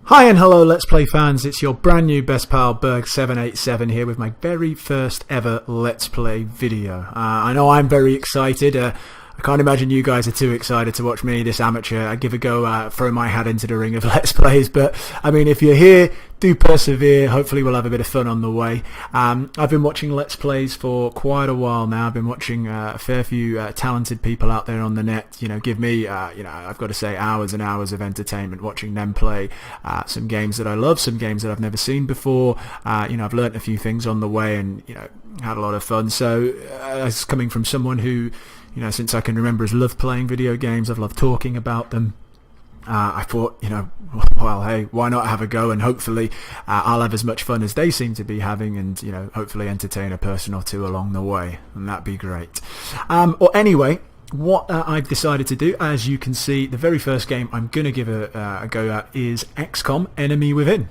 Hi and hello Let's Play fans, it's your brand new best pal Berg787 here with my very first ever Let's Play video. I know I'm very excited. I can't imagine you guys are too excited to watch me, this amateur, give a go, throw my hat into the ring of Let's Plays, but I mean, if you're here, do persevere. Hopefully we'll have a bit of fun on the way. I've been watching Let's Plays for quite a while now. I've been watching a fair few talented people out there on the net, give me, I've got to say, hours and hours of entertainment watching them play some games that I love, some games that I've never seen before. I've learnt a few things on the way and, had a lot of fun. So, it's coming from someone who, since I can remember, has loved playing video games. I've loved talking about them. I thought, well, hey, why not have a go? And hopefully I'll have as much fun as they seem to be having and, hopefully entertain a person or two along the way. And that'd be great. Or anyway, what I've decided to do, as you can see, the very first game I'm going to give a go at is Xcom Enemy Within.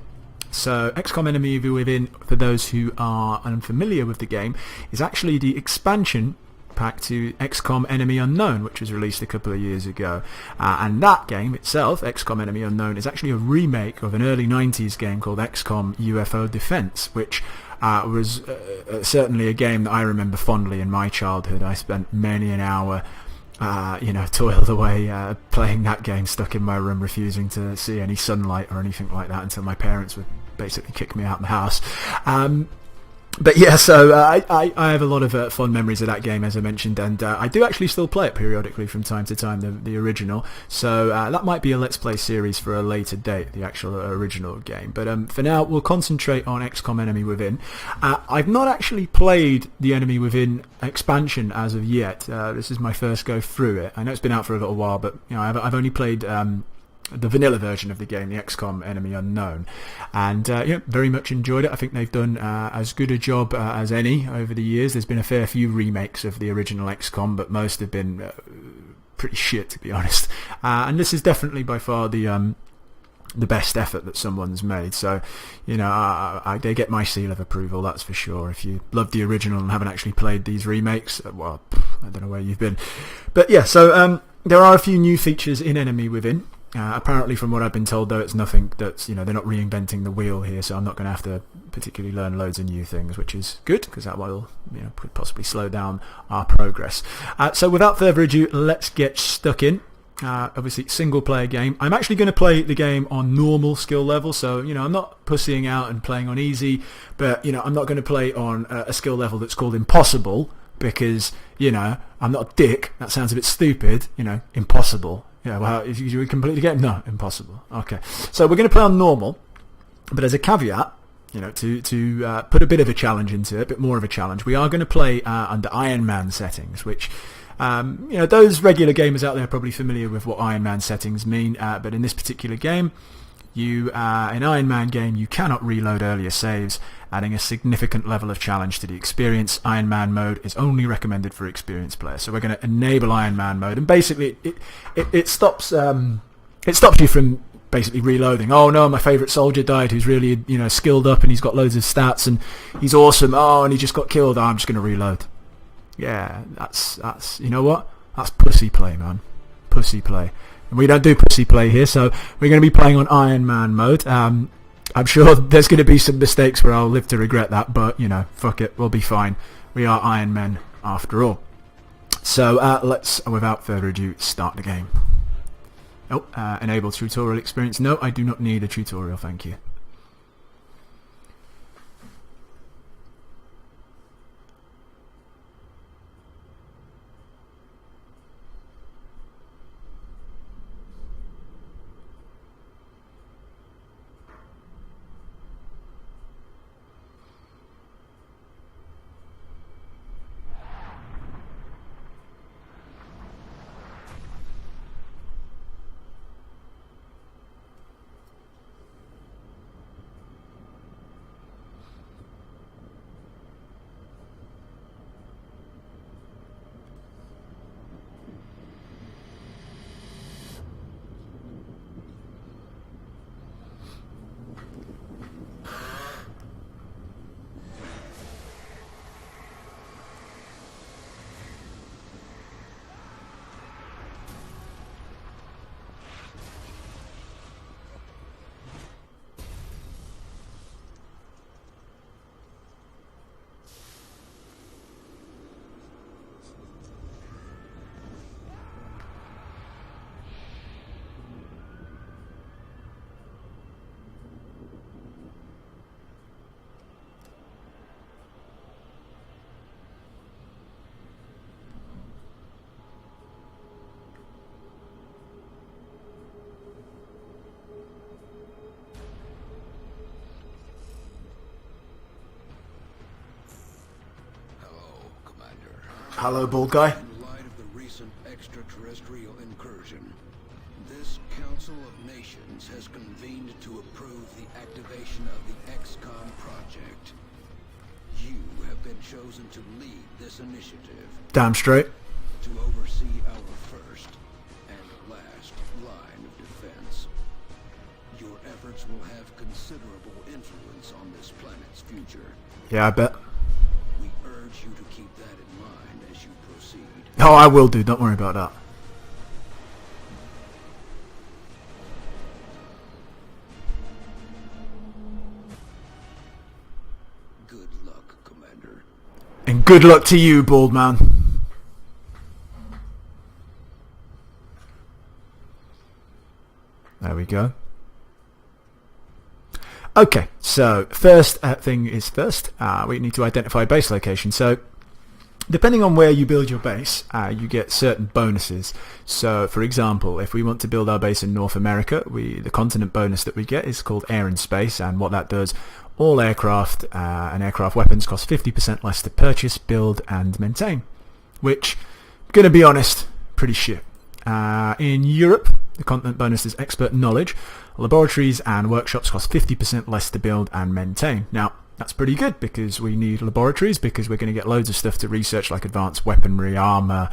So Xcom Enemy Within, for those who are unfamiliar with the game, is actually the expansion pack to Xcom Enemy Unknown, which was released a couple of years ago, and that game itself, Xcom Enemy Unknown, is actually a remake of an early 90s game called Xcom UFO Defense, which was certainly a game that I remember fondly in my childhood. I spent many an hour toiled away playing that game, stuck in my room, refusing to see any sunlight or anything like that until my parents would basically kick me out of the house. But yeah, so I have a lot of fond memories of that game, as I mentioned, and I do actually still play it periodically from time to time, the original. So that might be a Let's Play series for a later date, the actual original game. But for now, we'll concentrate on Xcom Enemy Within. I've not actually played the Enemy Within expansion as of yet. This is my first go through it. I know it's been out for a little while, but I've only played the vanilla version of the game, the XCOM Enemy Unknown, and very much enjoyed it. I think they've done as good a job as any over the years. There's been a fair few remakes of the original XCOM, but most have been pretty shit, to be honest. And this is definitely by far the best effort that someone's made. So, they get my seal of approval, that's for sure. If you love the original and haven't actually played these remakes, well, I don't know where you've been. But yeah, so there are a few new features in Enemy Within. Apparently, from what I've been told, though, it's nothing that's, they're not reinventing the wheel here, so I'm not going to have to particularly learn loads of new things, which is good, because that will, could possibly slow down our progress. So without further ado, let's get stuck in. Obviously, single-player game. I'm actually going to play the game on normal skill level, so, I'm not pussying out and playing on easy, but, I'm not going to play on a skill level that's called impossible, because, I'm not a dick. That sounds a bit stupid, impossible. Yeah, well, if you complete the game, no, impossible. Okay, so we're going to play on normal, but as a caveat, to put a bit of a challenge into it, a bit more of a challenge, we are going to play under Iron Man settings, which, those regular gamers out there are probably familiar with what Iron Man settings mean, but in this particular game, in Iron Man game, you cannot reload earlier saves, adding a significant level of challenge to the experience. Iron Man mode is only recommended for experienced players, so we're going to enable Iron Man mode, and basically it stops you from basically reloading. Oh no, my favourite soldier died, who's really skilled up and he's got loads of stats and he's awesome. Oh, and he just got killed. Oh, I'm just going to reload. Yeah, that's you know what? That's pussy play, man. Pussy play. And we don't do pussy play here, so we're going to be playing on Iron Man mode. I'm sure there's going to be some mistakes where I'll live to regret that, but, fuck it, we'll be fine. We are Iron Men after all. So let's, without further ado, start the game. Oh, enable tutorial experience. No, I do not need a tutorial, thank you. hello, bald guy. In light of the recent extraterrestrial incursion, this Council of Nations has convened to approve the activation of the Xcom project. You have been chosen to lead this initiative. Damn straight. To oversee our first and last line of defense. Your efforts will have considerable influence on this planet's future. Yeah, I bet. We urge you to keep that in mind as you proceed. Oh, I will do. Don't worry about that. Good luck, Commander. And good luck to you, bald man. There we go. Okay, so first thing is first, we need to identify a base location. So depending on where you build your base, you get certain bonuses. So for example, if we want to build our base in North America, the continent bonus that we get is called Air and Space, and what that does, all aircraft and aircraft weapons cost 50% less to purchase, build and maintain, which, gonna be honest, pretty shit. In Europe, the continent bonus is expert knowledge. Laboratories and workshops cost 50% less to build and maintain. Now, that's pretty good because we need laboratories, because we're going to get loads of stuff to research, like advanced weaponry, armor,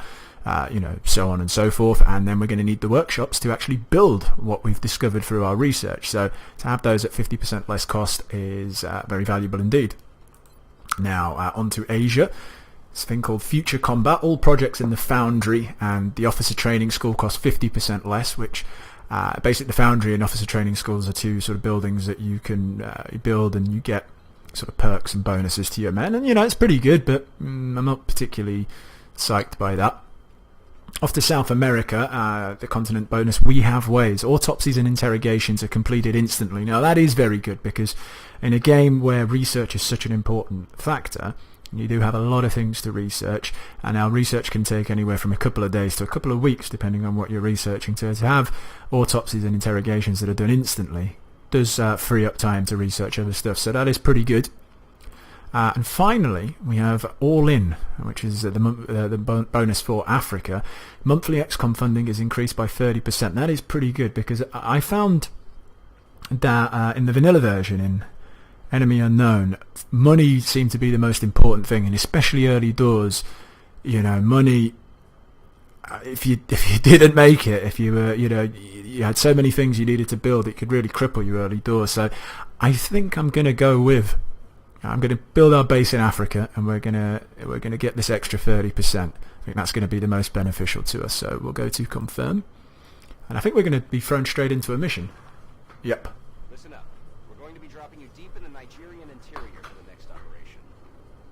so on and so forth. And then we're going to need the workshops to actually build what we've discovered through our research. So to have those at 50% less cost is very valuable indeed. Now, on to Asia. This thing called Future Combat. All projects in the Foundry and the Officer Training School cost 50% less, which basically the Foundry and Officer Training Schools are two sort of buildings that you can build, and you get sort of perks and bonuses to your men. And, it's pretty good, but I'm not particularly psyched by that. Off to South America, the continent bonus, we have ways. Autopsies and interrogations are completed instantly. Now, that is very good, because in a game where research is such an important factor, you do have a lot of things to research, and our research can take anywhere from a couple of days to a couple of weeks, depending on what you're researching. So to have autopsies and interrogations that are done instantly does free up time to research other stuff. So that is pretty good. And finally, we have All In, which is the bonus for Africa. Monthly Xcom funding is increased by 30%. That is pretty good, because I found that in the vanilla version, in Enemy Unknown, money seemed to be the most important thing, and especially early doors, money, if you didn't make it, if you were, you had so many things you needed to build, it could really cripple you early doors. So I think I'm going to build our base in Africa, and we're going to get this extra 30%. I think that's going to be the most beneficial to us. So we'll go to confirm, and I think we're going to be thrown straight into a mission. Yep. Listen up. We're going to be dropping you deep in the Nigerian interior for the next operation.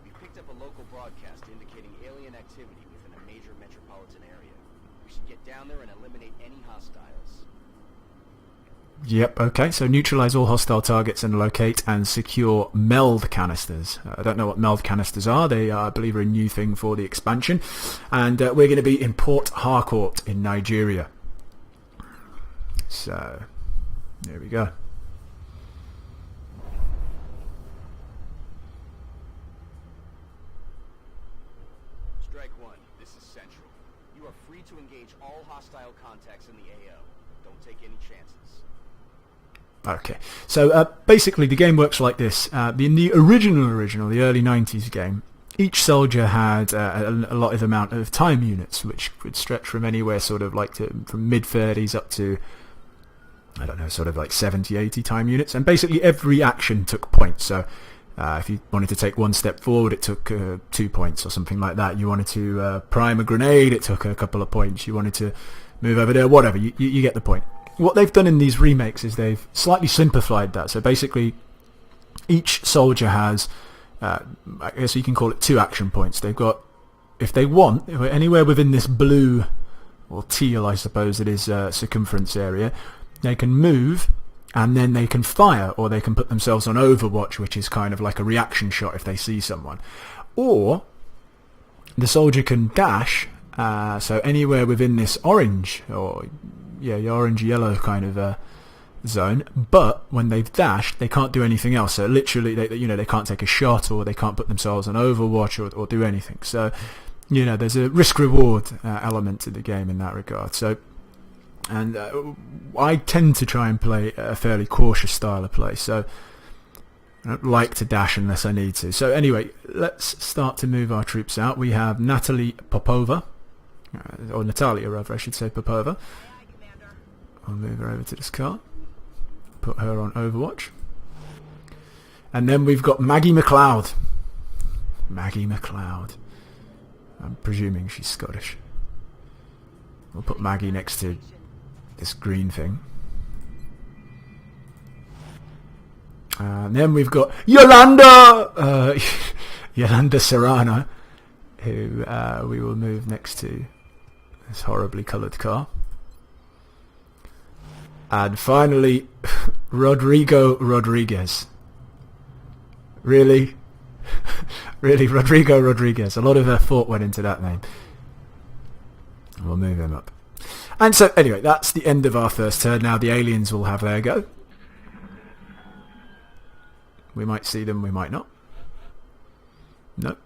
We picked up a local broadcast indicating alien activity within a major metropolitan area. We should get down there and eliminate any hostiles. Yep, okay, so neutralize all hostile targets and locate and secure meld canisters. I don't know what meld canisters are. They are, I believe, are a new thing for the expansion. And we're going to be in Port Harcourt in Nigeria. So, there we go. Strike one, this is Central. You are free to engage all hostile contacts in the AO. Don't take any chances. Okay, so basically the game works like this. In the original, the early 90s game, each soldier had a allotted amount of time units, which would stretch from anywhere sort of like from mid-30s up to, I don't know, sort of like 70, 80 time units. And basically every action took points. So if you wanted to take one step forward, it took 2 points or something like that. You wanted to prime a grenade, it took a couple of points. You wanted to move over there, whatever, you get the point. What they've done in these remakes is they've slightly simplified that. So basically, each soldier has, I guess you can call it 2 action points. They've got, if they want, anywhere within this blue, or teal I suppose it is, circumference area, they can move, and then they can fire, or they can put themselves on Overwatch, which is kind of like a reaction shot if they see someone. Or, the soldier can dash, so anywhere within this orange, or orange-yellow kind of zone, but when they've dashed, they can't do anything else. So literally, they can't take a shot, or they can't put themselves on Overwatch, or do anything. So you know, there's a risk-reward element to the game in that regard. So, and I tend to try and play a fairly cautious style of play. So I don't like to dash unless I need to. So anyway, let's start to move our troops out. We have Natalie Popova, or Natalia rather, I should say Popova. I'll move her over to this car. Put her on Overwatch. And then we've got Maggie McLeod. Maggie McLeod. I'm presuming she's Scottish. We'll put Maggie next to this green thing. And then we've got Yolanda! Yolanda Serrano, who we will move next to this horribly coloured car. And finally, Rodrigo Rodriguez. Really? Really, Rodrigo Rodriguez. A lot of thought went into that name. We'll move him up. And so, anyway, that's the end of our first turn. Now the aliens will have their go. We might see them, we might not. Nope.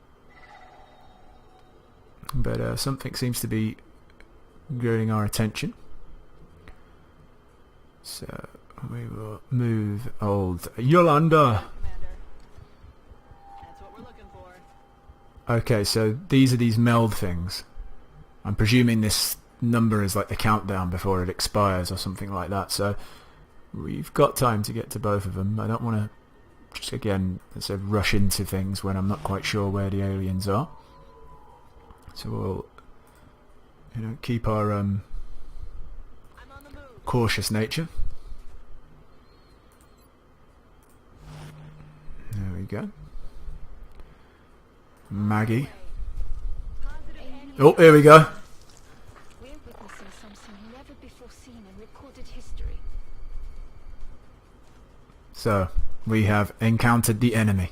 But something seems to be getting our attention. So we will move old Yolanda. That's what we're looking for. Okay, so these are these meld things. I'm presuming this number is like the countdown before it expires or something like that. So we've got time to get to both of them. I don't want to just again sort of rush into things when I'm not quite sure where the aliens are. So we'll, you know, keep our cautious nature. There we go. Maggie. Oh, here we go. We're witnessing something never before seen in recorded history. So we have encountered the enemy.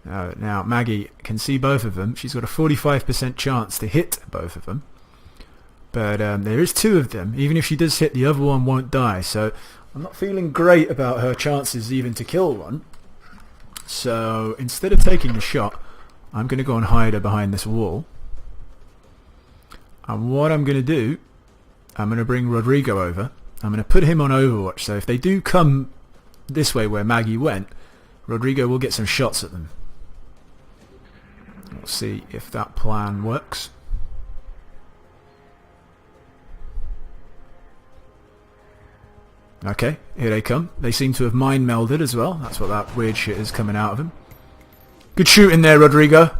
Now Maggie can see both of them. She's got a 45% chance to hit both of them. But there is two of them. Even if she does hit, the other one won't die. So I'm not feeling great about her chances even to kill one. So instead of taking the shot, I'm going to go and hide her behind this wall. And what I'm going to do, I'm going to bring Rodrigo over. I'm going to put him on Overwatch. So if they do come this way where Maggie went, Rodrigo will get some shots at them. We'll see if that plan works. Okay, here they come. They seem to have mind melded as well. That's what that weird shit is coming out of him. Good shooting there, Rodrigo.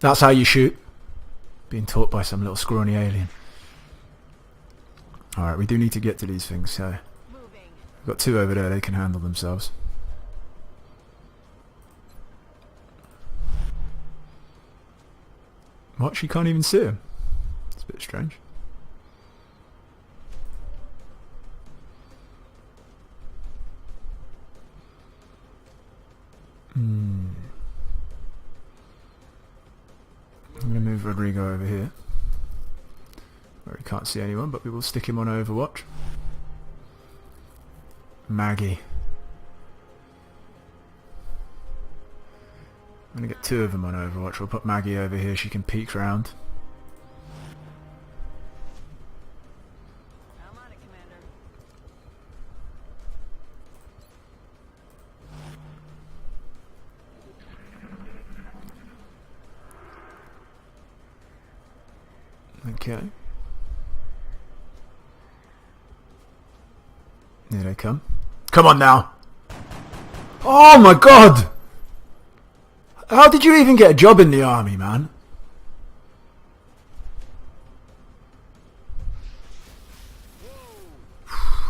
That's how you shoot. Being taught by some little scrawny alien. Alright, we do need to get to these things, so we've got two over there, they can handle themselves. What? She can't even see him? It's a bit strange. I'm going to move Rodrigo over here, where he can't see anyone, but we will stick him on Overwatch. Maggie. I'm going to get two of them on Overwatch. We'll put Maggie over here, she can peek round. I'm on it, Commander. Okay. Here they come. Come on now! Oh my god! How did you even get a job in the army, man?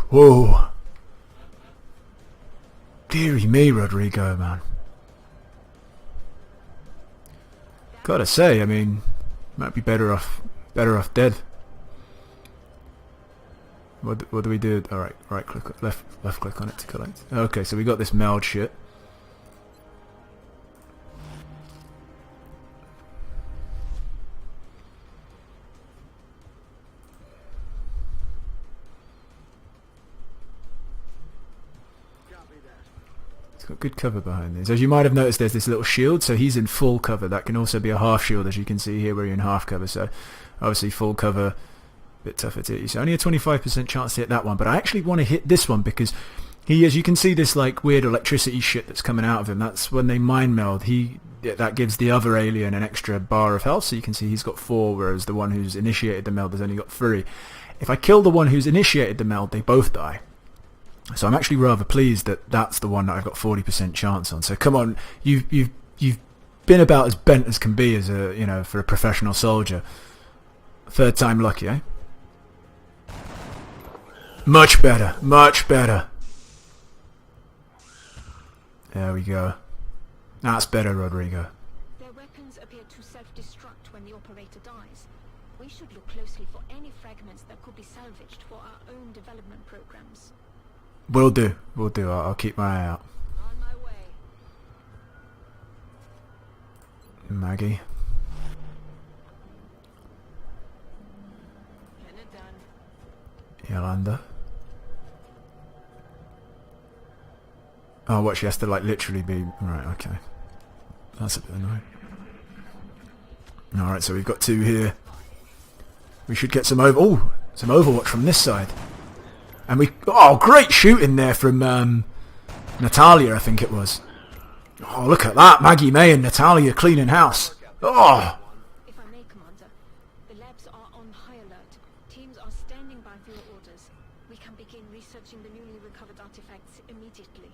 Whoa. Deary me, Rodrigo, man. Gotta say, I mean, might be better off dead. What do we do? All right, right click, left click on it to collect. Okay, so we got this meld shit. He's got good cover behind these. As you might have noticed, there's this little shield, so he's in full cover. That can also be a half shield, as you can see here, where you're in half cover. So obviously full cover, a bit tougher to hit you. So only a 25% chance to hit that one, but I actually want to hit this one because he, as you can see, this like weird electricity shit that's coming out of him. That's when they mind meld. That gives the other alien an extra bar of health. So you can see he's got 4, whereas the one who's initiated the meld has only got 3. If I kill the one who's initiated the meld, they both die. So I'm actually rather pleased that that's the one that I've got 40% chance on. So come on, you've been about as bent as can be as a for a professional soldier. Third time lucky, eh? Much better, much better. There we go. That's better, Rodrigo. Their weapons appear to self-destruct when the operator dies. We should look closely for any fragments that could be salvaged for our own development programs. Will do. Will do. I'll keep my eye out. On my way. Maggie. Getting it done. Yolanda. Oh, what, she has to like literally be... Right, okay. That's a bit annoying. Alright, so we've got 2 here. We should get some some Overwatch from this side. And we... Oh, great shooting there from Natalia, I think it was. Oh, look at that. Maggie May and Natalia cleaning house. Oh! If I may, Commander, the labs are on high alert. Teams are standing by for your orders. We can begin researching the newly recovered artifacts immediately.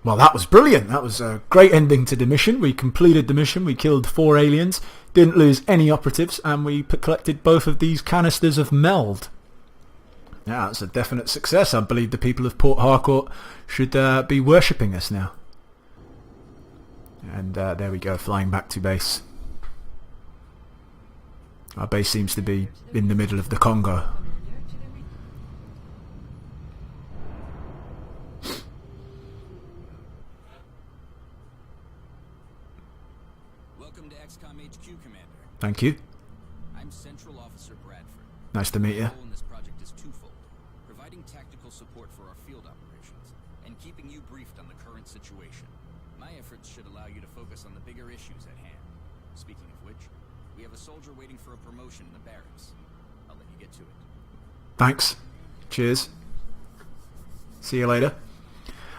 Well, that was brilliant. That was a great ending to the mission. We completed the mission. We killed 4 aliens, didn't lose any operatives, and we collected both of these canisters of meld. Yeah, that's a definite success. I believe the people of Port Harcourt should be worshipping us now. And there we go, flying back to base. Our base seems to be in the middle of the Congo. Welcome to Xcom HQ, Commander. Thank you. I'm Central Officer Bradford. Nice to meet you. My role in this project is twofold: providing tactical support for our field operations, and keeping you briefed on the current situation. My efforts should allow you to focus on the bigger issues at hand. Speaking of which, we have a soldier waiting for a promotion in the barracks. I'll let you get to it. Thanks. Cheers. See you later.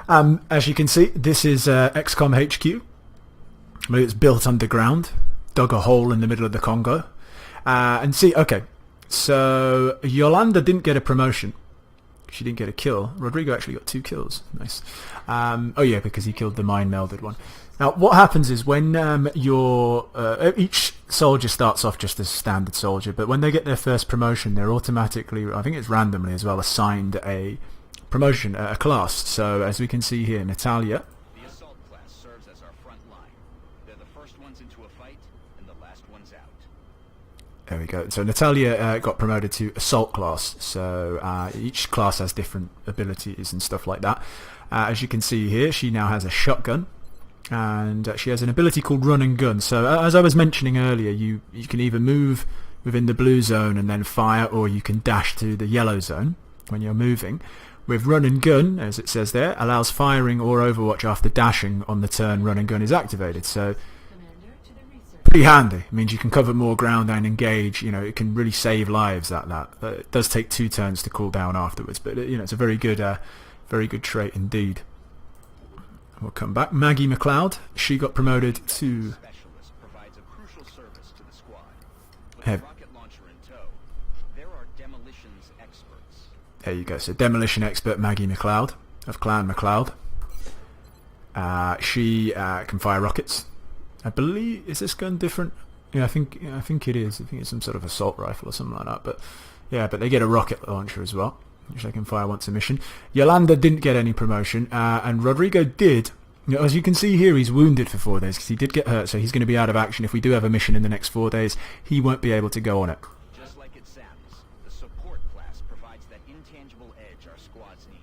As you can see, this is Xcom HQ. It's built underground. Dug a hole in the middle of the Congo. And see, okay. So, Yolanda didn't get a promotion. She didn't get a kill. Rodrigo actually got 2 kills. Nice. Oh yeah, because he killed the mind-melded one. Now, what happens is when each soldier starts off just as a standard soldier, but when they get their first promotion, they're automatically, I think it's randomly as well, assigned a promotion, a class. So, as we can see here, Natalia... The assault class serves as our front line. They're the first ones into a fight, and the last ones out. There we go. So Natalia got promoted to Assault class. So each class has different abilities and stuff like that. As you can see here, she now has a shotgun. And she has an ability called Run and Gun. So as I was mentioning earlier, you can either move within the blue zone and then fire, or you can dash to the yellow zone when you're moving. With Run and Gun, as it says there, allows firing or Overwatch after dashing on the turn Run and Gun is activated. So pretty handy. It means you can cover more ground and engage. You know, it can really save lives at that. It does take 2 turns to cool down afterwards, but you know, it's a very good trait indeed. We'll come back. Maggie McLeod, she got promoted to Specialist provides a crucial service to the squad. With Hev- a rocket launcher in tow, there are demolitions experts. There you go. So demolition expert Maggie McLeod of Clan McLeod. She can fire rockets. I believe, is this gun different? Yeah, I think it is. I think it's some sort of assault rifle or something like that. But yeah, but they get a rocket launcher as well, which they can fire once a mission. Yolanda didn't get any promotion, and Rodrigo did. You know, as you can see here, he's wounded for 4 days because he did get hurt, so he's going to be out of action. If we do have a mission in the next 4 days, he won't be able to go on it. Just like it sounds, the support class provides that intangible edge our squads need.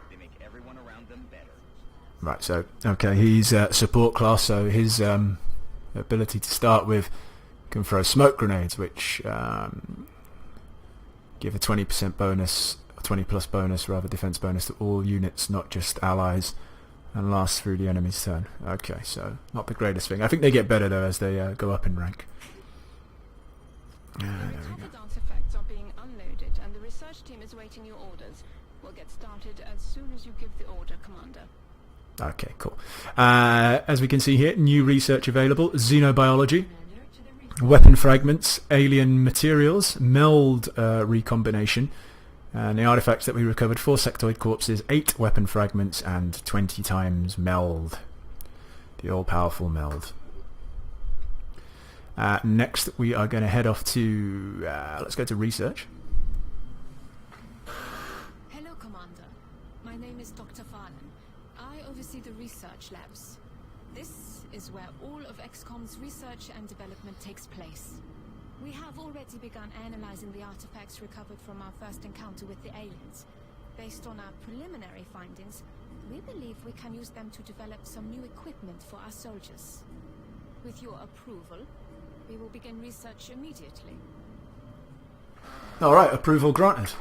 They make everyone around them better. Right, so, okay, he's support class, so his ability to start with can throw smoke grenades, which give a 20% bonus, 20 plus bonus, rather, defense bonus to all units, not just allies. and lasts through the enemy's turn. Okay, so not the greatest thing. I think they get better though as they go up in rank. The recovered artifacts are being unloaded, and the research team is waiting your orders. We'll get started as soon as you give the order, Commander. Okay, cool. As we can see here, new research available: xenobiology, weapon fragments, alien materials, meld recombination, and the artifacts that we recovered: 4 sectoid corpses, 8 weapon fragments, and 20 times meld. The all-powerful meld. Next, we are going to head off to... let's go to research. Hello, Commander. My name is Dr. Farnan. I oversee the research labs. This is where all of Xcom's research and development takes place. We have already begun analyzing the artifacts recovered from our first encounter with the aliens. Based on our preliminary findings, we believe we can use them to develop some new equipment for our soldiers. With your approval, we will begin research immediately. Alright, approval granted.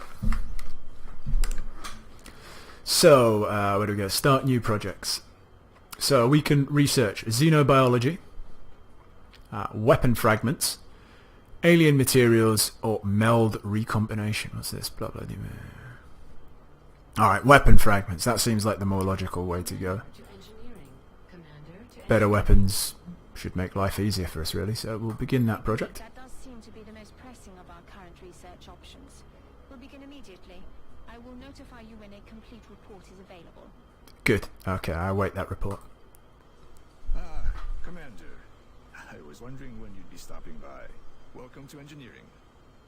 So, where do we go? Start new projects. So we can research xenobiology, weapon fragments, alien materials, or meld recombination. What's this? Blah blah blah. Alright, weapon fragments. That seems like the more logical way to go. Better weapons should make life easier for us, really. So we'll begin that project. That does seem to be the most pressing of our current research options. We'll begin immediately. I will notify you when a complete report is available. Good. Okay, I'll wait that report. Commander. I was wondering when you'd be stopping by. Welcome to engineering.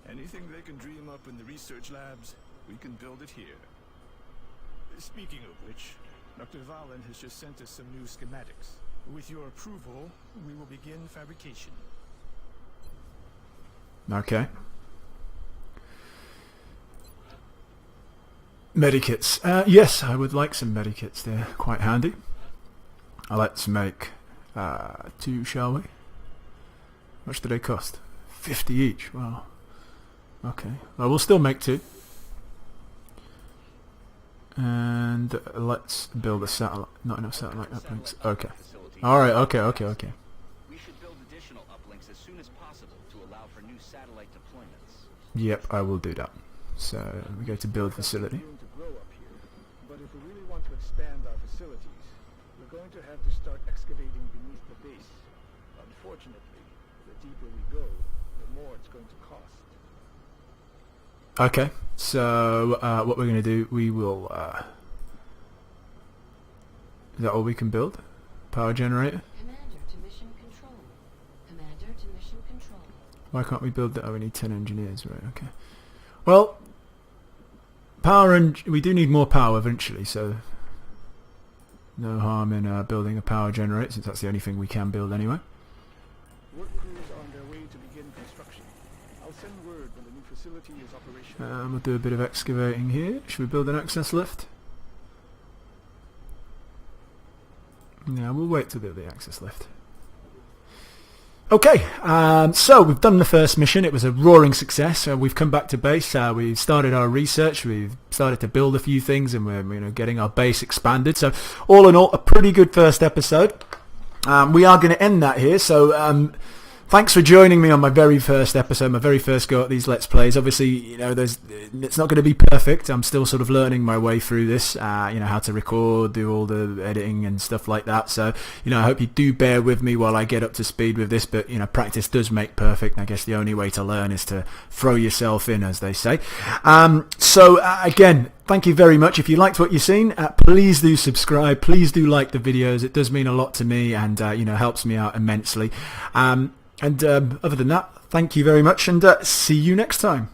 Anything they can dream up in the research labs, we can build it here. Speaking of which, Dr. Valen has just sent us some new schematics. With your approval, we will begin fabrication. Okay. Medikits. Yes, I would like some medikits. They're quite handy. Let's make 2, shall we? How much do they cost? 50 each. Wow. Okay. Well, we'll still make 2. And let's build a satellite. Not enough satellite uplinks. Okay. Alright, okay. We should build additional uplinks as soon as possible to allow for new satellite deployments. Yep, I will do that. So we go to build facility. Room to grow up here, but if we really want to expand our facilities, we're going to have to start excavating beneath the base. Unfortunately, the deeper we go, the more it's going to cost. Okay, so what we're going to do, we will... is that all we can build? Power generator? Commander to mission control. Commander to mission control. Why can't we build that? Oh, we need 10 engineers, right, okay. Well, power and we do need more power eventually, so no harm in building a power generator, since that's the only thing we can build anyway. Work crews are on their way to begin construction. I'll send word when the new facility is operational. We'll do a bit of excavating here. Should we build an access lift? Yeah, we'll wait to build the access lift. Okay, so we've done the first mission. It was a roaring success. We've come back to base. We've started our research. We've started to build a few things, and we're getting our base expanded. So all in all, a pretty good first episode. We are going to end that here. So thanks for joining me on my very first episode, my very first go at these Let's Plays. Obviously, it's not going to be perfect. I'm still sort of learning my way through this, how to record, do all the editing and stuff like that. So, I hope you do bear with me while I get up to speed with this. But, practice does make perfect. I guess the only way to learn is to throw yourself in, as they say. Again, thank you very much. If you liked what you've seen, please do subscribe. Please do like the videos. It does mean a lot to me and, helps me out immensely. Other than that, thank you very much, and see you next time.